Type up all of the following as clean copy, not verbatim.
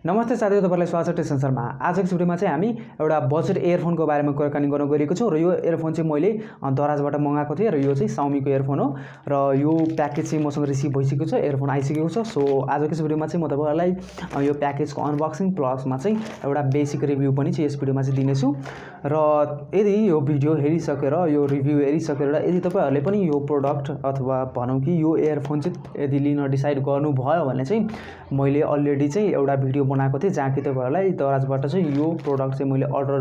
नमस्ते साथीहरु, तपाईलाई स्वागत छ संसारमा। आजको भिडियोमा चाहिँ हामी एउटा बजेट इयरफोनको बारेमा कुराकानी गर्न गएको छौं र यो इयरफोन चाहिँ मैले दराजबाट मगाएको थिएँ र यो चाहिँ Xiaomi को इयरफोन हो र यो प्याकेज चाहिँ मसँग रिसिभ भइसकेको छ, इयरफोन आइसकेको छ। सो आजको यस भिडियोमा चाहिँ म तपाईहरुलाई यो प्याकेजको अनबक्सिङ प्लसमा चाहिँ एउटा बेसिक रिभ्यू पनि चाहिँ यस भिडियोमा चाहिँ दिनेछु र यदि यो भिडियो हेरिसकेर यो रिभ्यू हेरिसकेर यदि तपाईहरुले पनि यो प्रोडक्ट अथवा भनौं कि यो इयरफोन चाहिँ यदि लिन डिसाइड गर्नुभयो भने चाहिँ मैले अलरेडी चाहिँ एउटा भिडियो बनाएको थिएँ जहाँ कि तपाईहरुलाई दराजबाट चाहिँ यो प्रोडक्ट चाहिँ मैले अर्डर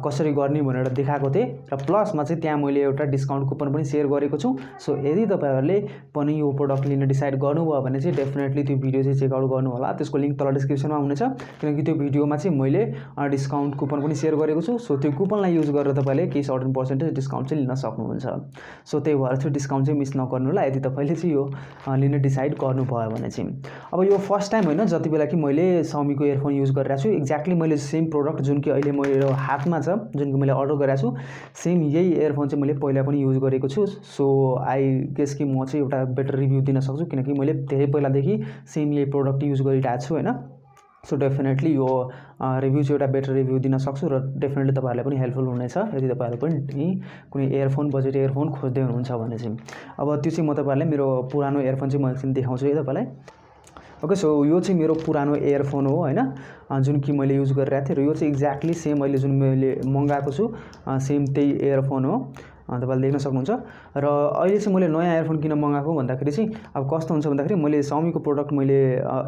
कसरी गर्ने भनेर देखाएको थिएँ र प्लसमा चाहिँ त्यहाँ मैले एउटा डिस्काउन्ट कुपन पनि शेयर गरेको छु। सो यदि तपाईहरुले पनि यो प्रोडक्ट लिन डिसाइड गर्नुभयो भने चाहिँ डेफिनेटली त्यो भिडियो चाहिँ चेक आउट गर्नु होला। त्यसको लिंक तल डिस्क्रिप्सनमा हुनेछ, किनकि त्यो भिडियोमा चाहिँ मैले डिस्काउन्ट कुपन पनि शेयर गरेको छु। सो त्यो कुपनलाई युज गरेर तपाईले केही सर्टेन पर्सेन्टेज डिस्काउन्ट चाहिँ लिन सक्नुहुन्छ। सो त्यही भएर त्यो डिस्काउन्ट चाहिँ मिस नगर्नु होला यदि तपाईले चाहिँ यो लिन डिसाइड गर्नुभयो भने चाहिँ। अब यो फर्स्ट टाइम हैन, जति बेला कि मैले Xiaomi को इयरफोन युज गरिरहेको छु, एक्ज्याक्टली मैले सेम प्रोडक्ट जुन कि अहिले मेरो हातमा छ, जुन कि मैले अर्डर गरिरहेको छु, सेम यही इयरफोन चाहिँ मैले पहिला पनि युज गरेको छु। सो आई गेस कि म चाहिँ एउटा बेटर रिभ्यू दिन सक्छु, किनकि मैले धेरै पहिलादेखि सेम यही प्रोडक्ट युज गरिरहेको छु हैन। सो डेफिनेटली यो रिभ्यू चाहिँ एउटा बेटर रिभ्यू दिन सक्छु र डेफिनेटली तपाईहरुलाई पनि हेल्पफुल हुनेछ यदि तपाईहरु पनि कुनै इयरफोन बजेट इयरफोन खोज्दै हुनुहुन्छ भने चाहिँ। अब त्यो चाहिँ म तपाईहरुलाई मेरो पुरानो इयरफोन चाहिँ म एकछिन देखाउँछु है तपाईलाई। ओके, सो यो चाहिँ मेरो पुरानो इयरफोन हो हैन, जुन कि मैले युज गरिरहेको थिएँ र यो चाहिँ एक्ज्याक्टली सेम अहिले जुन मैले मगाएको छु सेम त्यही इयरफोन हो, तपाईले देख्न सक्नुहुन्छ। र अहिले चाहिँ मैले नयाँ इयरफोन किन मगाएको भन्दाखेरि चाहिँ अब कस्तो हुन्छ भन्दाखेरि मैले Xiaomi को प्रोडक्ट मैले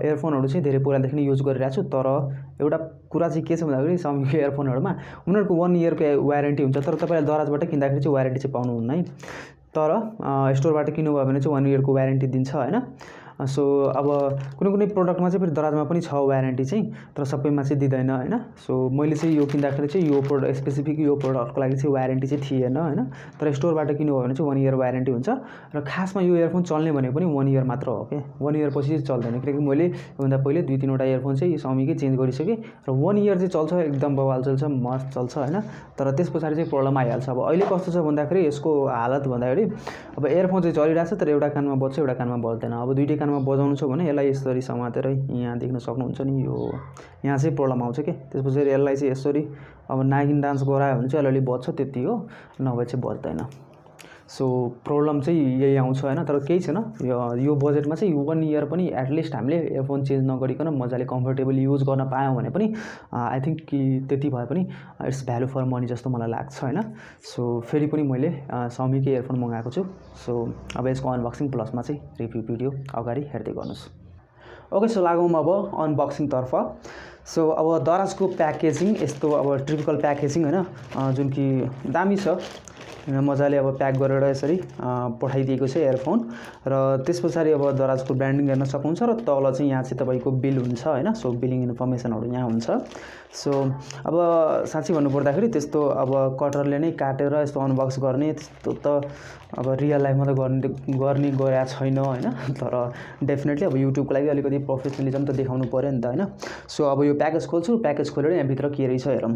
इयरफोनहरु चाहिँ धेरै पहिलादेखि नै युज गरिरहेको छु। तर एउटा कुरा चाहिँ के छ भन्दाखेरि Xiaomi को इयरफोनहरुमा उनीहरुको 1 इयरको वारेन्टी हुन्छ, तर तपाईले दराजबाट किन्दाखेरि चाहिँ वारेन्टी चाहिँ पाउनुहुन्न है। तर स्टोरबाट किन्नुभयो भने चाहिँ 1 इयरको वारेन्टी दिन्छ हैन। सो अब कुनै प्रोडक्टमा चाहिँ फेरि दराजमा पनि छ वारेन्टी चाहिँ, तर सबैमा चाहिँ दिदैन हैन। सो मैले चाहिँ यो किन्दाखेरि चाहिँ यो प्रोडक्ट स्पेसिफिक यो प्रोडक्टको लागि चाहिँ वारेन्टी चाहिँ थिएन हैन, तर स्टोरबाट किन्नुभयो भने चाहिँ 1 इयर वारेन्टी हुन्छ। र खासमा यो इयरफोन चल्ने भनेको पनि 1 इयर मात्र हो के, 1 इयर पछि चाहिँ चल्दैन, किनकि मैले योभन्दा पहिले 2-3 वटा इयरफोन चाहिँ Xiaomi कै चेन्ज गरिसकेँ र 1 इयर चाहिँ चल्छ, एकदम बवाल चल्छ, मस्त चल्छ हैन। तर त्यसपछि चाहिँ प्रब्लम आइहाल्छ। अब अहिले कस्तो छ भन्दाखेरि यसको हालत भन्दाखेरि अब इयरफोन चाहिँ चलिरहेछ तर एउटा कानमा बज्छ एउटा कानमा बज्दैन। अब दुईटै कानमा बजाउनु छ भने यसलाई यसरी समातेर यहाँ देख्न सक्नुहुन्छ नि, यो यहाँ चाहिँ प्रब्लम आउँछ के। त्यसपछि यसलाई चाहिँ यसरी अब नागिन डान्स गरायो भने चाहिँ अलिअलि बज्छ, त्यति हो, नभए चाहिँ बज्दैन। सो प्रब्लम चाहिँ यही आउँछ हैन। तर केही छैन, यो बजेटमा चाहिँ 1 इयर पनि एटलिस्ट हामीले इयरफोन चेन्ज नगरिकन मजाले कम्फर्टेबली युज गर्न पायौं भने पनि आई थिंक कि त्यति भए पनि इट्स भ्यालु फर मनी जस्तो मलाई लाग्छ हैन। सो फेरि पनि मैले Xiaomi को इयरफोन मगाएको छु। सो अब यसको अनबक्सिङ प्लसमा चाहिँ रिभ्यू भिडियो अगाडि हेर्दै गर्नुस्। ओके, सो लागौँ अब अनबक्सिङ तर्फ। सो अब दराजको प्याकेजिङ यस्तो अब ट्रिपिकल प्याकेजिङ हैन, जुन कि दामी छ, मजाले अब प्याक गरेर यसरी पठाइदिएको छ इयरफोन। र त्यसपछि अब दराजको ब्रान्डिङ हेर्न सक्नुहुन्छ र तल चाहिँ यहाँ चाहिँ तपाईको बिल हुन्छ हैन। सो बिलिङ इन्फर्मेसनहरु यहाँ हुन्छ। सो अब साच्चै भन्नुपर्दाखेरि त्यस्तो अब कटरले नै काटेर यस्तो अनबक्स गर्ने त्यस्तो त अब रियल लाइफमा त गर्ने गएको छैन हैन। तर डेफिनेटली अब युट्युबको लागि अलिकति प्रोफेसनलिजम त देखाउनु पर्यो नि त हैन। सो अब यो प्याकेज खोल्छु, प्याकेज खोलेर यहाँ भित्र के रहेछ हेरौँ।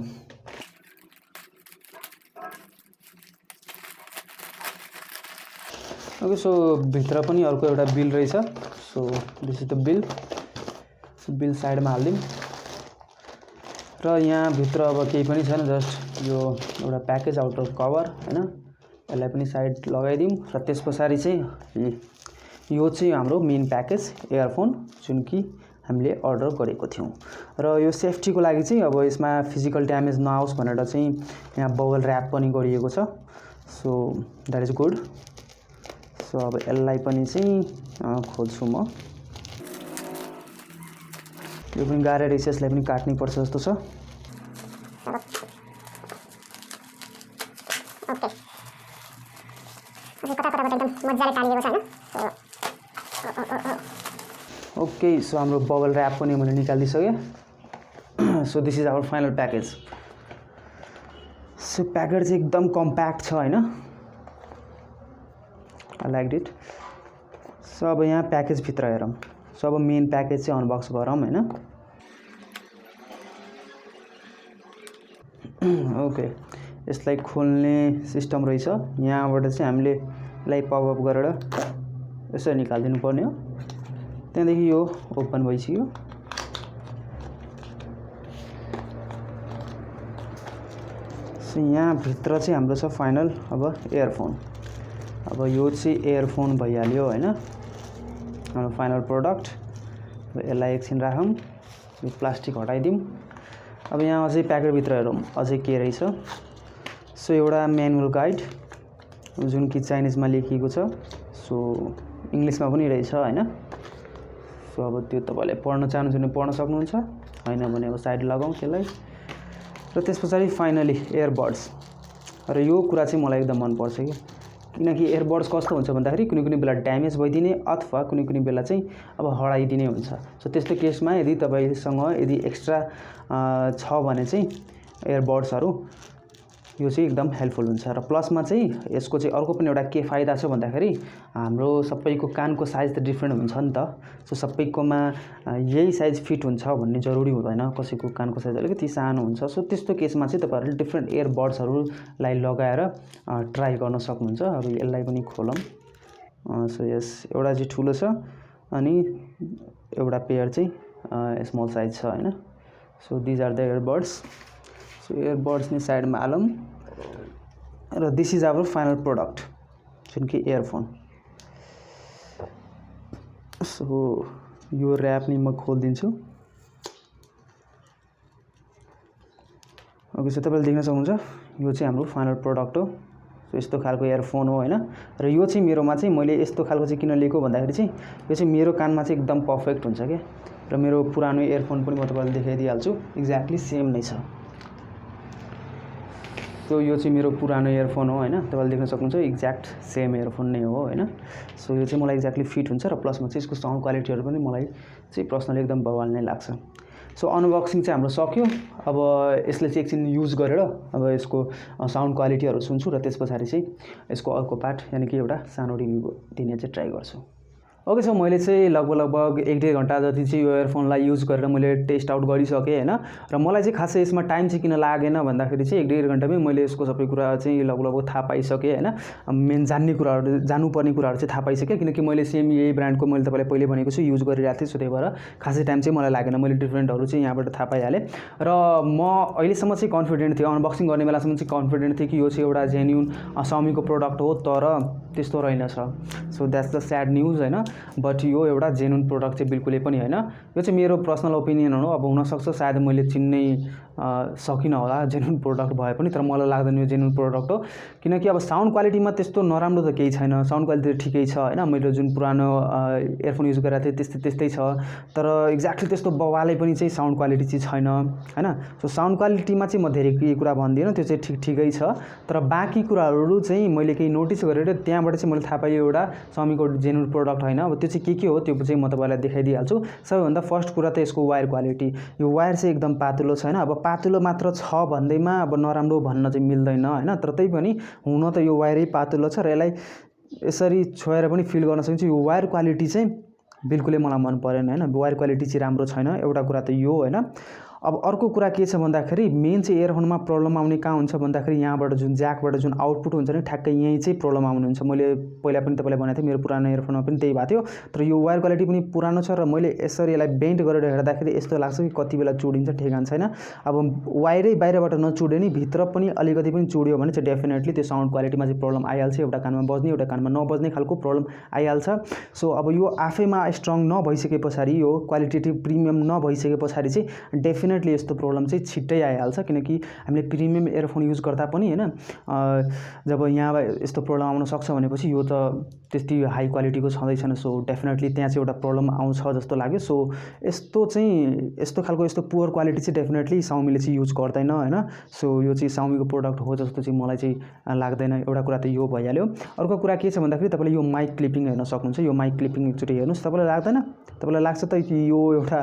ओके, सो भित्र पनि अर्को एउटा बिल रहेछ। So this is the bill. So bill साइडमा हाल्दिउँ र यहाँ भित्र अब केही पनि छैन, जस्ट यो एउटा प्याकेज आउटर कभर हैन, यसलाई पनि साइड लगाइदिउँ। र त्यसपछि चाहिँ यो चाहिँ हाम्रो मेन प्याकेज इयरफोन जुन कि हामीले अर्डर गरेको थियौं। र यो सेफ्टीको लागि चाहिँ अब यसमा फिजिकल ड्यामेज नआओस् भनेर चाहिँ यहाँ बबल र्याप पनि गरिएको छ। So that is good. So अब यसलाई पनि चाहिँ खोल्छु म। यो पनि गाह्रो रहेछ, यसलाई पनि काट्नै पर्छ जस्तो छ। ओके, सो हाम्रो बबल र्याप पनि मैले निकालिसकेँ। So this is our final package. So packet चाहिँ एकदम कम्प्याक्ट छ हैन, आई लाइक इट। सो अब यहाँ प्याकेज भित्र हेरौँ। सो अब मेन प्याकेज चाहिँ अनबक्स गरौँ हैन। ओके, यसलाई खोल्ने सिस्टम रहेछ। यहाँबाट चाहिँ हामीले यसलाई पपअप गरेर यसरी निकालिदिनु पर्ने हो। त्यहाँदेखि यो ओपन भइसक्यो। सो यहाँ भित्र चाहिँ हाम्रो छ फाइनल अब इयरफोन। अब यो चाहिँ इयरफोन भइहाल्यो हैन, हाम्रो फाइनल प्रोडक्ट। अब यसलाई एकछिन राखौँ, यो प्लास्टिक हटाइदिउँ। अब यहाँ अझै प्याकेटभित्र हेरौँ अझै के रहेछ। सो एउटा म्यानुअल गाइड जुन कि चाइनिजमा लेखिएको छ, सो इङ्ग्लिसमा पनि रहेछ हैन। सो अब त्यो तपाईँले पढ्न चाहनुहुन्छ भने पढ्न सक्नुहुन्छ, हैन भने अब साइड लगाउँ त्यसलाई। र त्यस पछाडि फाइनली एयरबड्स। र यो कुरा चाहिँ मलाई एकदम मनपर्छ कि किनकि एयरबड्स कस्तो हुन्छ भन्दाखेरि कुनै कुनै बेला ड्यामेज भइदिने अथवा कुनै कुनै बेला चाहिँ अब हराइदिने हुन्छ। सो त्यस्तो केसमा यदि तपाईँसँग यदि एक्स्ट्रा छ भने चाहिँ एयरबड्सहरू यो चाहिँ एकदम हेल्पफुल हुन्छ। र प्लसमा चाहिँ यसको चाहिँ अर्को पनि एउटा के फाइदा छ भन्दाखेरि हाम्रो सबैको कानको साइज त डिफ्रेन्ट हुन्छ नि त। सो सबैकोमा यही साइज फिट हुन्छ भन्ने जरुरी हुँदैन, कसैको कानको साइज अलिकति सानो हुन्छ। सो त्यस्तो केसमा चाहिँ तपाईँहरूले डिफ्रेन्ट एयरबड्सहरूलाई लगाएर ट्राई गर्न सक्नुहुन्छ। अब यसलाई पनि खोलौँ। सो यस एउटा चाहिँ ठुलो छ अनि एउटा पेयर चाहिँ स्मल साइज छ हैन। So these are the airbuds. So airbuds नि साइडमा हालौँ र this is our final product जुन कि इयरफोन। सो यो ऱ्याप नि म खोलिदिन्छु। ओके, सो तपाईँले देख्न सक्नुहुन्छ यो चाहिँ हाम्रो फाइनल प्रोडक्ट हो। सो यस्तो खालको इयरफोन हो हैन। र यो चाहिँ मेरोमा चाहिँ मैले यस्तो खालको चाहिँ किन लिएको भन्दाखेरि चाहिँ यो चाहिँ मेरो कानमा चाहिँ एकदम पर्फेक्ट हुन्छ क्या। र मेरो पुरानो इयरफोन पनि म तपाईँलाई देखाइदिइहाल्छु, एक्ज्याक्टली सेम नै छ। सो यो चाहिँ मेरो पुरानो इयरफोन हो हैन, तपाईँले देख्न सक्नुहुन्छ एक्ज्याक्ट सेम इयरफोन नै हो हैन। सो यो चाहिँ मलाई एक्ज्याक्टली फिट हुन्छ र प्लसमा चाहिँ यसको साउन्ड क्वालिटीहरू पनि मलाई चाहिँ पर्सनली एकदम बवाल नै लाग्छ। सो अनबक्सिङ चाहिँ हाम्रो सक्यो। अब यसले चाहिँ एकछिन युज गरेर अब यसको साउन्ड क्वालिटीहरू सुन्छु र त्यस पछाडि चाहिँ यसको अर्को पार्ट यानि कि एउटा सानो रिभ्यू दिने चाहिँ ट्राई गर्छु। ओके, सो मैले चाहिँ लगभग 1-1.5 घन्टा जति चाहिँ यो इयरफोनलाई युज गरेर मैले टेस्ट आउट गरिसकेँ हैन। र मलाई चाहिँ खासै यसमा टाइम चाहिँ किन लागेन भन्दाखेरि चाहिँ 1-1.5 घन्टामै मैले यसको सबै कुरा चाहिँ लगभग थाहा पाइसकेँ हैन। मेन जान्नुपर्ने कुराहरू चाहिँ थाहा पाइसकेँ किनकि मैले सेम यही ब्रान्डको मैले तपाईँलाई पहिले भनेको छु युज गरिरहेको थिएँ। सो त्यही भएर खासै टाइम चाहिँ मलाई लागेन, मैले डिफ्रेन्टहरू चाहिँ यहाँबाट थाहा पाइहालेँ। र म अहिलेसम्म चाहिँ कन्फिडेन्ट थिएँ, अनबक्सिङ गर्ने बेलासम्म चाहिँ कन्फिडेन्ट थिएँ कि यो चाहिँ एउटा जेन्युन Xiaomiको प्रोडक्ट हो, तर त्यस्तो रहेनछ। So that's the sad news हैन। बट यो एउटा जेन्युन प्रोडक्ट चाहिँ बिल्कुलै पनि हैन। यो चाहिँ मेरो पर्सनल ओपिनियन हो। अब हुनसक्छ सायद मैले चिन्नै सकिनँ होला जेन्युन प्रोडक्ट भए पनि, तर मलाई लाग्दैन यो जेन्युन प्रोडक्ट हो किनकि अब साउन्ड क्वालिटीमा त्यस्तो नराम्रो त केही छैन, साउन्ड क्वालिटी ठिकै छ हैन। मैले जुन पुरानो इयरफोन युज गरेको थिएँ त्यस्तै छ, तर एक्ज्याक्टली त्यस्तो बवालै पनि चाहिँ साउन्ड क्वालिटी चाहिँ छैन हैन। सो साउन्ड क्वालिटीमा चाहिँ म धेरै केही कुरा भन्दिनँ, त्यो चाहिँ ठिकै छ। तर बाँकी कुराहरू चाहिँ मैले केही नोटिस गरेर त्यहाँबाट चाहिँ मैले थाहा पाएँ एउटा Xiaomiको जेन्युन प्रोडक्ट हैन। अब त्यो चाहिँ के हो त्यो चाहिँ म तपाईँलाई देखाइदिइहाल्छु। सबैभन्दा फर्स्ट कुरा त यसको वायर क्वालिटी। यो वायर चाहिँ एकदम पातलो छैन। अब पातलो मात्र छ भन्दैमा अब नराम्रो भन्न चाहिँ मिल्दैन हैन, तर त्यही पनि हुन त यो वायरै पातलो छ र यसलाई यसरी छोएर पनि फिल गर्न सकिन्छ। यो वायर क्वालिटी चाहिँ बिल्कुलै मलाई मन परेन हैन, वायर क्वालिटी चाहिँ राम्रो छैन, एउटा कुरा त यो हैन। अब अर्को कुरा के छ भन्दाखेरि मेन चाहिँ इयरफोनमा प्रब्लम आउने कहाँ हुन्छ भन्दाखेरि यहाँबाट जुन ज्याकबाट जुन आउटपुट हुन्छ नि ठ्याक्कै यहीँ चाहिँ प्रब्लम आउनुहुन्छ। मैले पहिला पनि तपाईँलाई भनेको थिएँ मेरो पुरानो इयरफोनमा पनि त्यही भएको थियो, तर यो वायर क्वालिटी पनि पुरानो छ र मैले यसरी यसलाई बेन्ड गरेर हेर्दाखेरि यस्तो लाग्छ कि कति बेला चुडिन्छ ठेगान छैन। अब वायरै बाहिरबाट नचुड्यो नि भित्र पनि अलिकति पनि चुड्यो भने चाहिँ डेफिनेटली त्यो साउन्ड क्वालिटीमा चाहिँ प्रब्लम आइहाल्छ। एउटा कानमा बज्ने एउटा कानमा नबज्ने खालको प्रब्लम आइहाल्छ। सो अब यो आफैमा स्ट्रङ नभइसके पछाडि, यो क्वालिटेटिभ प्रिमियम नभइसके पछाडि चाहिँ डेफिनेटली यस्तो प्रब्लम चाहिँ छिट्टै आइहाल्छ किनकि हामीले प्रिमियम इयरफोन युज गर्दा पनि हैन जब यहाँ यस्तो प्रब्लम आउन सक्छ भनेपछि यो त त्यति हाई क्वालिटीको छँदै छैन। सो डेफिनेटली त्यहाँ चाहिँ एउटा प्रब्लम आउँछ जस्तो लाग्यो। सो यस्तो खालको यस्तो पुअर क्वालिटी चाहिँ डेफिनेटली Xiaomiले चाहिँ युज गर्दैन हैन। सो यो चाहिँ Xiaomiको प्रोडक्ट हो जस्तो चाहिँ मलाई चाहिँ लाग्दैन। एउटा कुरा त यो भइहाल्यो। अर्को कुरा के छ भन्दाखेरि तपाईँले यो माइक क्लिपिङ हेर्न सक्नुहुन्छ। यो माइक क्लिपिङ एकचोटि हेर्नुहोस्, तपाईँलाई लाग्दैन? तपाईँलाई लाग्छ त कि यो एउटा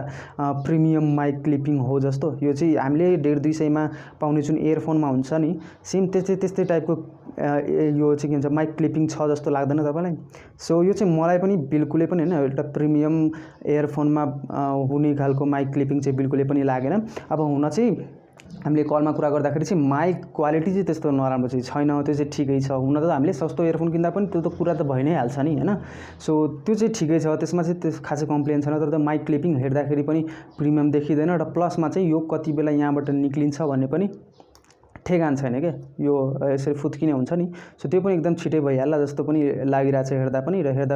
प्रिमियम माइक क्लिपिङ हो जस्तो? यो चाहिँ हामीले 150-200मा पाउने जुन इयरफोनमा हुन्छ नि सेम त्यस्तै टाइपको यो चाहिँ के भन्छ माइक क्लिपिङ छ जस्तो लाग्दैन तपाईँलाई? सो यो चाहिँ मलाई पनि बिल्कुलै पनि हैन एउटा प्रिमियम इयरफोनमा हुने खालको माइक क्लिपिङ चाहिँ बिल्कुलै पनि लागेन। अब हुन चाहिँ हामीले कलमा कुरा गर्दाखेरि चाहिँ माइक क्वालिटी चाहिँ त्यस्तो नराम्रो चाहिँ छैन, त्यो चाहिँ ठिकै छ। हुन त हामीले सस्तो इयरफोन किन्दा पनि त्यो त कुरा त भइ नै हाल्छ नि हैन। सो त्यो चाहिँ ठिकै छ, त्यसमा चाहिँ त्यो खासै कम्प्लेन छैन। तर माइक क्लिपिङ हेर्दाखेरि पनि प्रिमियम देखिँदैन र प्लसमा चाहिँ यो कति बेला यहाँबाट निक्लिन्छ भन्ने पनि ठेगान छैन क्या, यो यसरी फुत्किने हुन्छ नि। सो त्यो पनि एकदम छिटै भइहाल्ला जस्तो पनि लागिरहेछ हेर्दा पनि, र हेर्दा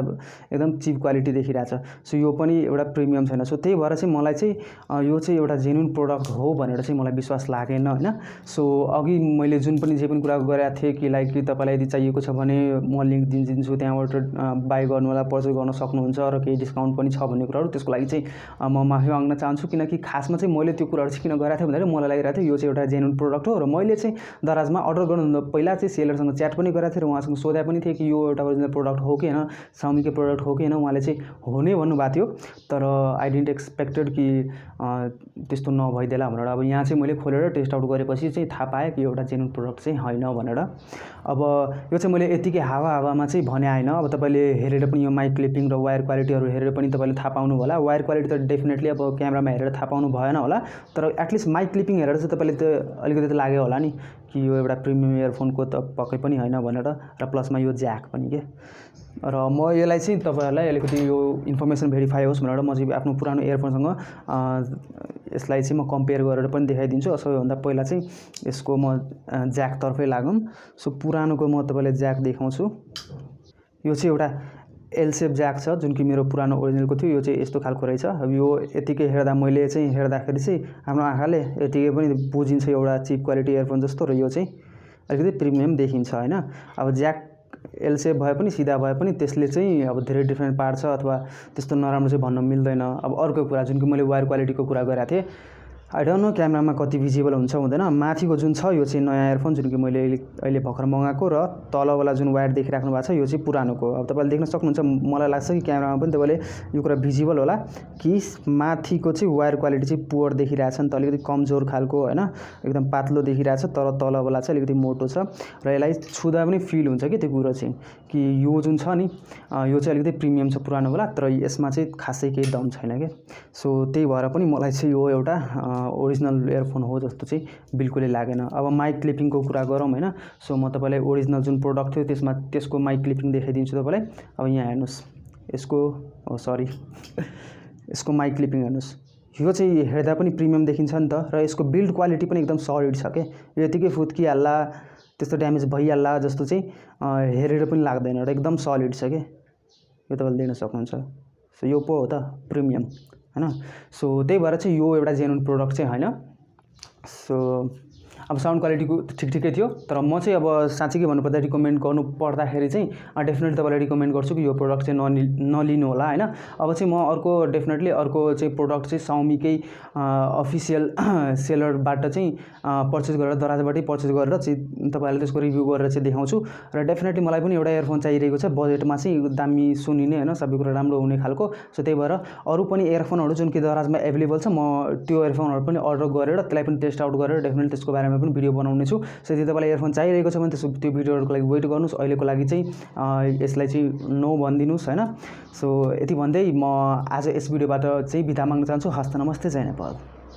एकदम चिप क्वालिटी देखिरहेछ। सो यो पनि एउटा प्रिमियम छैन। सो त्यही भएर चाहिँ मलाई चाहिँ यो चाहिँ एउटा जेन्युन प्रोडक्ट हो भनेर चाहिँ मलाई विश्वास लागेन होइन। सो अघि मैले जुन पनि जे पनि कुरा गरेको थिएँ कि लाइक कि तपाईँलाई यदि चाहिएको छ भने म लिङ्क दिन्छु, त्यहाँबाट बाई गर्नु होला, पर्चेस गर्न सक्नुहुन्छ, र केही डिस्काउन्ट पनि छ भन्ने कुराहरू। त्यसको लागि चाहिँ म माफी माग्न चाहन्छु, किनकि खासमा चाहिँ मैले त्यो कुराहरू चाहिँ किन गरेको थिएँ भन्दाखेरि मलाई लागिरहेको थियो यो चाहिँ एउटा जेन्युन प्रोडक्ट हो। र मैले चाहिँ दराजमा अर्डर गर्नुभन्दा पहिला चाहिँ सेलरसँग च्याट पनि गरेको थिएँ, र उहाँसँग सोधेको पनि थिएँ कि यो एउटा ओरिजिनल प्रोडक्ट हो कि होइन, साउमीकै प्रोडक्ट हो कि होइन। उहाँले चाहिँ हो नै भन्नुभएको थियो, तर आई डिडन्ट एक्सपेक्टेड कि त्यस्तो नभइदिएला भनेर। अब यहाँ चाहिँ मैले खोलेर टेस्ट आउट गरेपछि चाहिँ थाहा पाएँ कि एउटा जेन्युन प्रोडक्ट चाहिँ होइन भनेर। अब यो चाहिँ मैले यतिकै हावामा चाहिँ भने होइन। अब तपाईँले हेरेर पनि यो माइक क्लिपिङ र वायर क्वालिटीहरू हेरेर पनि तपाईँले थाहा पाउनु होला। वायर क्वालिटी त डेफिनेटली अब क्यामेरामा हेरेर थाहा पाउनु भएन होला, तर एटलिस्ट माइक क्लिपिङ हेरेर चाहिँ तपाईँले त अलिकति त लाग्यो होला नि कि यो एउटा प्रिमियम इयरफोनको त पक्कै पनि होइन भनेर। र प्लसमा यो ज्याक पनि के। र म यसलाई चाहिँ तपाईँहरूलाई अलिकति यो इन्फर्मेसन भेरिफाई होस् भनेर म चाहिँ आफ्नो पुरानो इयरफोनसँग यसलाई चाहिँ म कम्पेयर गरेर पनि देखाइदिन्छु। सबैभन्दा पहिला चाहिँ यसको म ज्याकतर्फै लागौँ। सो पुरानोको म तपाईँलाई ज्याक देखाउँछु। यो चाहिँ एउटा एल सेप ज्याक छ, जुन कि मेरो पुरानो ओरिजिनलको थियो। यो चाहिँ यस्तो खालको रहेछ। अब यो यतिकै हेर्दा मैले चाहिँ हेर्दाखेरि चाहिँ आफ्नो आँखाले यतिकै पनि बुझिन्छ एउटा चिप क्वालिटी इयरफोन जस्तो, र यो चाहिँ अलिकति प्रिमियम देखिन्छ होइन। अब ज्याक एल सेप भए पनि सिधा भए पनि त्यसले चाहिँ अब धेरै डिफ्रेन्ट पार्छ अथवा त्यस्तो नराम्रो चाहिँ भन्न मिल्दैन। अब अर्को कुरा जुन कि मैले वायर क्वालिटीको कुरा गरेको थिएँ, आई डोन्ट नो क्यामेरामा कति भिजिबल हुन्छ हुँदैन। माथिको जुन छ यो चाहिँ नयाँ इयरफोन जुन कि मैले अहिले भर्खर मगाएको, र तलवाला जुन वायर देखिराख्नु भएको छ यो चाहिँ पुरानोको। अब तपाईँले देख्न सक्नुहुन्छ, मलाई लाग्छ कि क्यामेरामा पनि तपाईँले यो कुरा भिजिबल होला कि माथिको चाहिँ वायर क्वालिटी चाहिँ पुवर देखिरहेछ नि त, अलिकति कमजोर खालको होइन, एकदम पातलो देखिरहेछ, तर तलवाला चाहिँ अलिकति मोटो छ। र यसलाई छुँदा पनि फिल हुन्छ कि त्यो कुरो चाहिँ कि यो जुन छ नि यो चाहिँ अलिकति प्रिमियम छ पुरानोवाला, तर यसमा चाहिँ खासै केही दम छैन क्या। सो त्यही भएर पनि मलाई चाहिँ यो एउटा ओरिजिनल इयरफोन हो जस्तो चाहिँ बिल्कुलै लागेन। अब माइक क्लिपिङको कुरा गरौँ होइन। सो म तपाईँलाई ओरिजिनल जुन प्रोडक्ट थियो त्यसको माइक क्लिपिङ देखाइदिन्छु तपाईँलाई। अब यहाँ हेर्नुहोस्, यसको माइक क्लिपिङ हेर्नुहोस्। यो चाहिँ हेर्दा पनि प्रिमियम देखिन्छ नि त, र यसको बिल्ड क्वालिटी पनि एकदम सलिड छ क्या। यो यतिकै फुत्किहाल्ला, त्यस्तो ड्यामेज भइहाल्ला जस्तो चाहिँ हेरेर पनि लाग्दैन, र एकदम सलिड छ क्या। यो तपाईँले देख्न सक्नुहुन्छ। सो यो पो हो त प्रिमियम होइन। सो त्यही भएर चाहिँ यो एउटा जेन्युन प्रोडक्ट चाहिँ होइन। सो अब साउन्ड क्वालिटीको ठिकै थियो, तर म चाहिँ अब साँच्चै भन्नुपर्दा रिकमेन्ड गर्नु पर्दाखेरि चाहिँ डेफिनेटली तपाईँलाई रिकमेन्ड गर्छु कि यो प्रोडक्ट चाहिँ नलिनु होला होइन। अब चाहिँ म डेफिनेटली अर्को चाहिँ प्रोडक्ट चाहिँ साउमीकै अफिसियल सेलरबाट चाहिँ पर्चेस गरेर, दराजबाटै पर्चेस गरेर चाहिँ तपाईँहरूले त्यसको रिभ्यू गरेर चाहिँ देखाउँछु। र डेफिनेटली मलाई पनि एउटा इयरफोन चाहिरहेको छ, बजेटमा चाहिँ दामी सुनिने होइन, सबै कुरा राम्रो हुने खालको। सो त्यही भएर अरू पनि इयरफोनहरू जुन कि दराजमा एभाइलेबल छ, म त्यो इयरफोनहरू पनि अर्डर गरेर त्यसलाई पनि टेस्ट आउट गरेर डेफिनेटली त्यसको बारेमा पनि भिडियो बनाउने छु। सो यदि तपाईँलाई इयरफोन चाहिरहेको छ भने त्यो भिडियोहरूको लागि वेट गर्नुहोस्। अहिलेको लागि चाहिँ यसलाई चाहिँ नो भनिदिनुहोस् होइन। सो यति भन्दै म आज यस भिडियोबाट चाहिँ बिदा माग्न चाहन्छु। हस्त नमस्ते, जय नेपाल।